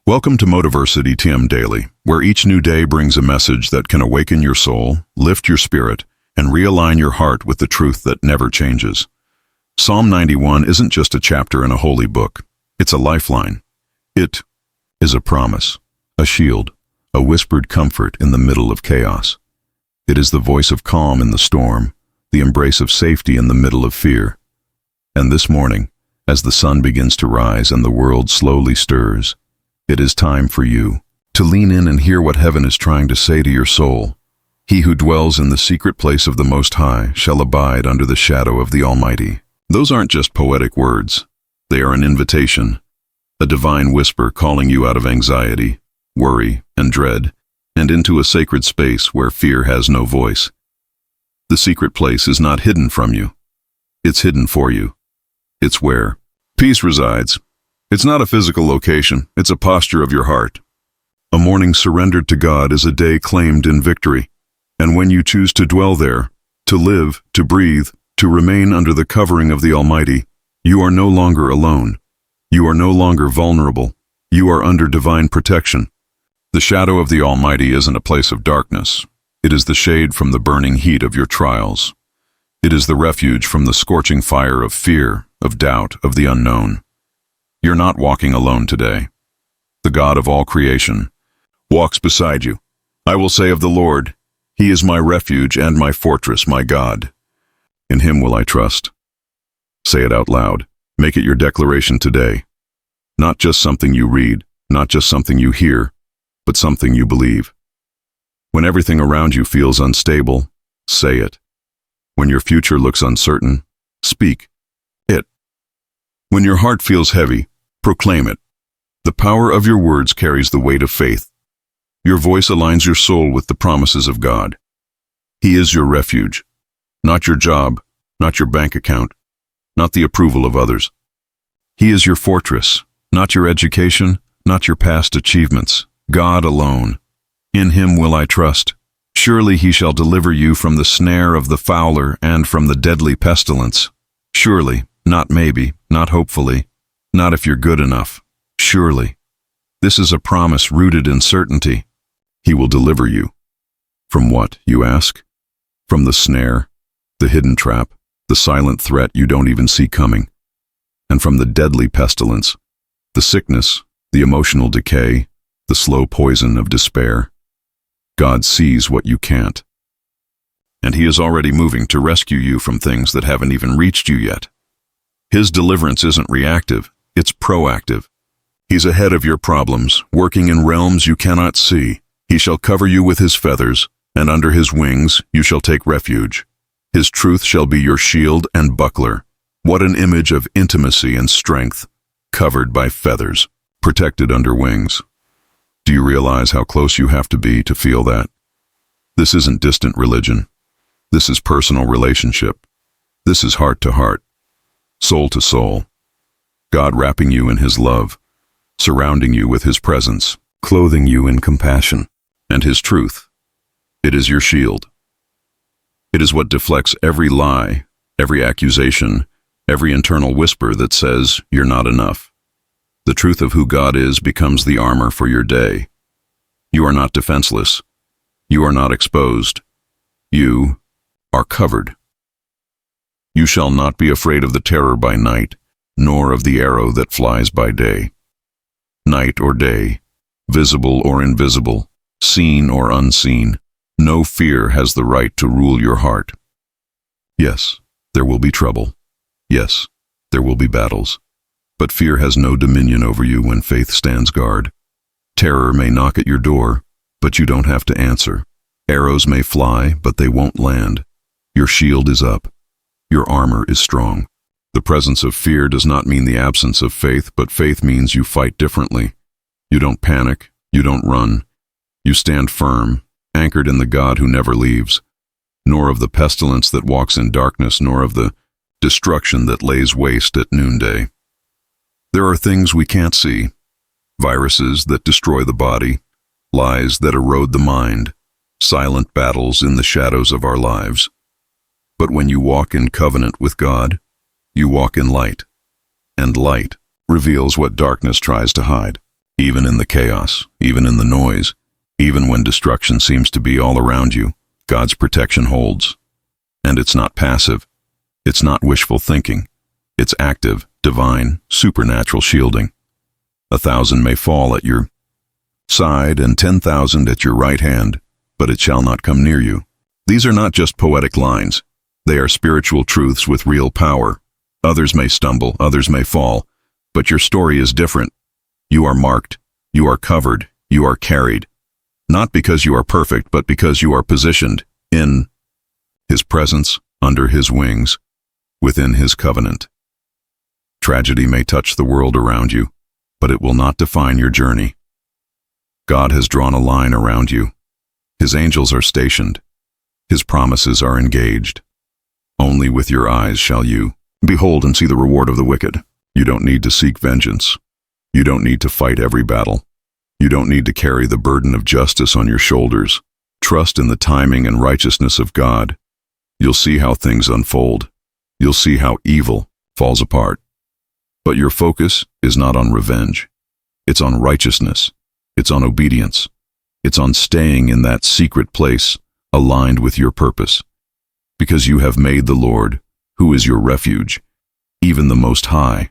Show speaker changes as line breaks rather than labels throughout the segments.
Welcome to Motiversity TM Daily, where each new day brings a message that can awaken your soul, lift your spirit, and realign your heart with the truth that never changes. Psalm 91 isn't just a chapter in a holy book. It's a lifeline. It is a promise, a shield, a whispered comfort in the middle of chaos. It is the voice of calm in the storm, the embrace of safety in the middle of fear. And this morning, as the sun begins to rise and the world slowly stirs, it is time for you to lean in and hear what heaven is trying to say to your soul. He who dwells in the secret place of the Most High shall abide under the shadow of the Almighty. Those aren't just poetic words. They are an invitation, a divine whisper calling you out of anxiety, worry, and dread, and into a sacred space where fear has no voice. The secret place is not hidden from you. It's hidden for you. It's where peace resides. It's not a physical location, it's a posture of your heart. A morning surrendered to God is a day claimed in victory. And when you choose to dwell there, to live, to breathe, to remain under the covering of the Almighty, you are no longer alone. You are no longer vulnerable. You are under divine protection. The shadow of the Almighty isn't a place of darkness. It is the shade from the burning heat of your trials. It is the refuge from the scorching fire of fear, of doubt, of the unknown. You're not walking alone today. The God of all creation walks beside you. I will say of the Lord, He is my refuge and my fortress, my God. In Him will I trust. Say it out loud. Make it your declaration today. Not just something you read, not just something you hear, but something you believe. When everything around you feels unstable, say it. When your future looks uncertain, speak it. When your heart feels heavy, proclaim it. The power of your words carries the weight of faith. Your voice aligns your soul with the promises of God. He is your refuge, not your job, not your bank account, not the approval of others. He is your fortress, not your education, not your past achievements, God alone. In Him will I trust. Surely He shall deliver you from the snare of the fowler and from the deadly pestilence. Surely, not maybe, not hopefully, not if you're good enough. Surely. This is a promise rooted in certainty. He will deliver you. From what, you ask? From the snare, the hidden trap, the silent threat you don't even see coming. And from the deadly pestilence, the sickness, the emotional decay, the slow poison of despair. God sees what you can't. And He is already moving to rescue you from things that haven't even reached you yet. His deliverance isn't reactive, it's proactive. He's ahead of your problems, working in realms you cannot see. He shall cover you with His feathers, and under His wings you shall take refuge. His truth shall be your shield and buckler. What an image of intimacy and strength, covered by feathers, protected under wings. Do you realize how close you have to be to feel that? This isn't distant religion. This is personal relationship. This is heart to heart, soul to soul. God wrapping you in His love, surrounding you with His presence, clothing you in compassion, and His truth. It is your shield. It is what deflects every lie, every accusation, every internal whisper that says you're not enough. The truth of who God is becomes the armor for your day. You are not defenseless. You are not exposed. You are covered. You shall not be afraid of the terror by night, nor of the arrow that flies by day. Night or day, visible or invisible, seen or unseen, no fear has the right to rule your heart. Yes, there will be trouble. Yes, there will be battles. But fear has no dominion over you when faith stands guard. Terror may knock at your door, but you don't have to answer. Arrows may fly, but they won't land. Your shield is up. Your armor is strong. The presence of fear does not mean the absence of faith, but faith means you fight differently. You don't panic. You don't run. You stand firm, anchored in the God who never leaves, nor of the pestilence that walks in darkness, nor of the destruction that lays waste at noonday. There are things we can't see, viruses that destroy the body, lies that erode the mind, silent battles in the shadows of our lives. But when you walk in covenant with God, you walk in light, and light reveals what darkness tries to hide. Even in the chaos, even in the noise, even when destruction seems to be all around you, God's protection holds. And it's not passive. It's not wishful thinking. It's active, divine, supernatural shielding. 1,000 may fall at your side and 10,000 at your right hand, but it shall not come near you. These are not just poetic lines. They are spiritual truths with real power. Others may stumble, others may fall, but your story is different. You are marked, you are covered, you are carried. Not because you are perfect, but because you are positioned in His presence, under His wings, within His covenant. Tragedy may touch the world around you, but it will not define your journey. God has drawn a line around you. His angels are stationed. His promises are engaged. Only with your eyes shall you behold and see the reward of the wicked. You don't need to seek vengeance. You don't need to fight every battle. You don't need to carry the burden of justice on your shoulders. Trust in the timing and righteousness of God. You'll see how things unfold. You'll see how evil falls apart. But your focus is not on revenge. It's on righteousness. It's on obedience. It's on staying in that secret place, aligned with your purpose. Because you have made the Lord, who is your refuge, even the Most High,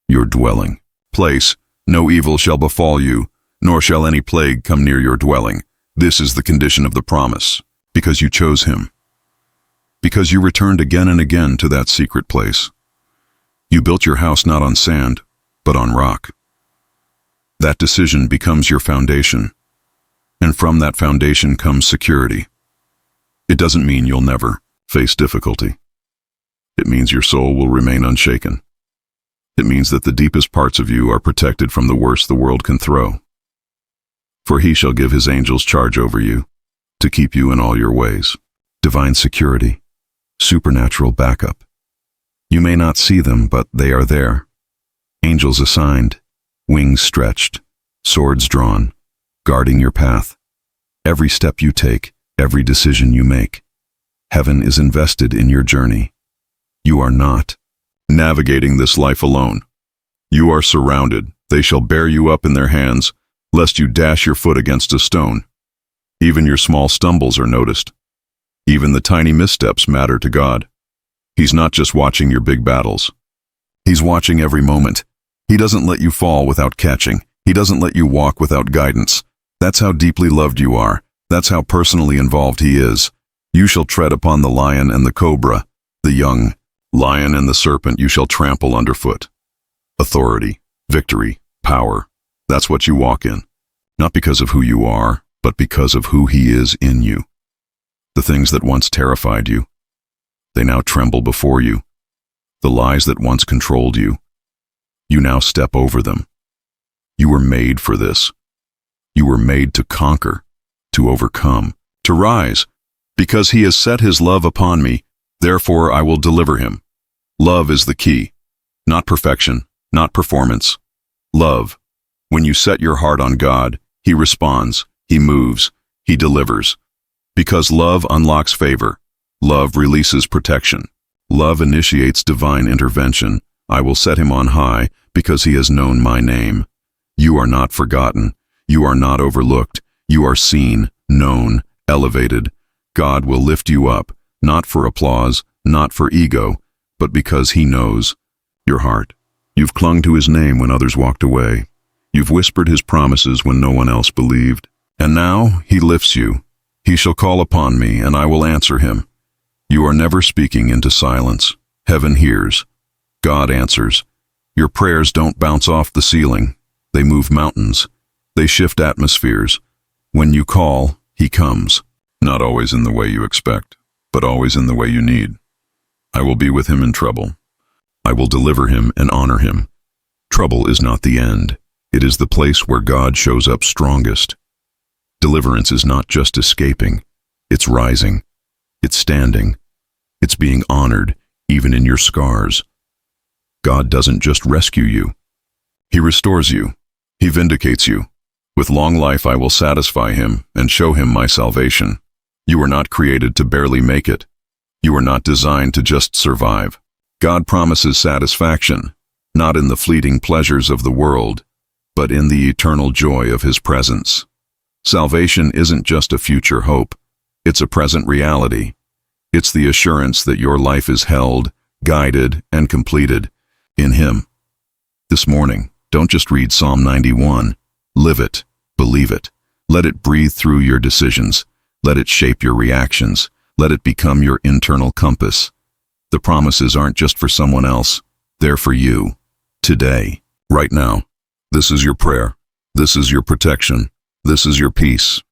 your dwelling place. No evil shall befall you, nor shall any plague come near your dwelling. This is the condition of the promise, because you chose Him. Because you returned again and again to that secret place. You built your house not on sand, but on rock. That decision becomes your foundation, and from that foundation comes security. It doesn't mean you'll never face difficulty. It means your soul will remain unshaken. It means that the deepest parts of you are protected from the worst the world can throw. For He shall give His angels charge over you, to keep you in all your ways. Divine security, supernatural backup. You may not see them, but they are there. Angels assigned, wings stretched, swords drawn, guarding your path. Every step you take, every decision you make. Heaven is invested in your journey. You are not navigating this life alone. You are surrounded. They shall bear you up in their hands, lest you dash your foot against a stone. Even your small stumbles are noticed. Even the tiny missteps matter to God. He's not just watching your big battles. He's watching every moment. He doesn't let you fall without catching. He doesn't let you walk without guidance. That's how deeply loved you are. That's how personally involved He is. You shall tread upon the lion and the cobra, the young lion and the serpent you shall trample underfoot. Authority, victory, power. That's what you walk in. Not because of who you are, but because of who He is in you. The things that once terrified you, they now tremble before you. The lies that once controlled you, you now step over them. You were made for this. You were made to conquer, to overcome, to rise. Because He has set His love upon me, therefore I will deliver him. Love is the key. Not perfection, not performance. Love. When you set your heart on God, He responds, He moves, He delivers. Because love unlocks favor. Love releases protection. Love initiates divine intervention. I will set him on high because he has known my name. You are not forgotten. You are not overlooked. You are seen, known, elevated. God will lift you up, not for applause, not for ego, but because He knows your heart. You've clung to His name when others walked away. You've whispered His promises when no one else believed. And now He lifts you. He shall call upon me, and I will answer him. You are never speaking into silence. Heaven hears. God answers. Your prayers don't bounce off the ceiling. They move mountains. They shift atmospheres. When you call, He comes. Not always in the way you expect, but always in the way you need. I will be with him in trouble. I will deliver him and honor him. Trouble is not the end. It is the place where God shows up strongest. Deliverance is not just escaping. It's rising. It's standing. It's being honored, even in your scars. God doesn't just rescue you. He restores you. He vindicates you. With long life I will satisfy him and show him my salvation. You were not created to barely make it. You were not designed to just survive. God promises satisfaction, not in the fleeting pleasures of the world, but in the eternal joy of His presence. Salvation isn't just a future hope, it's a present reality. It's the assurance that your life is held, guided, and completed in Him. This morning, don't just read Psalm 91. Live it, believe it. Let it breathe through your decisions. Let it shape your reactions. Let it become your internal compass. The promises aren't just for someone else. They're for you. Today, right now. This is your prayer. This is your protection. This is your peace.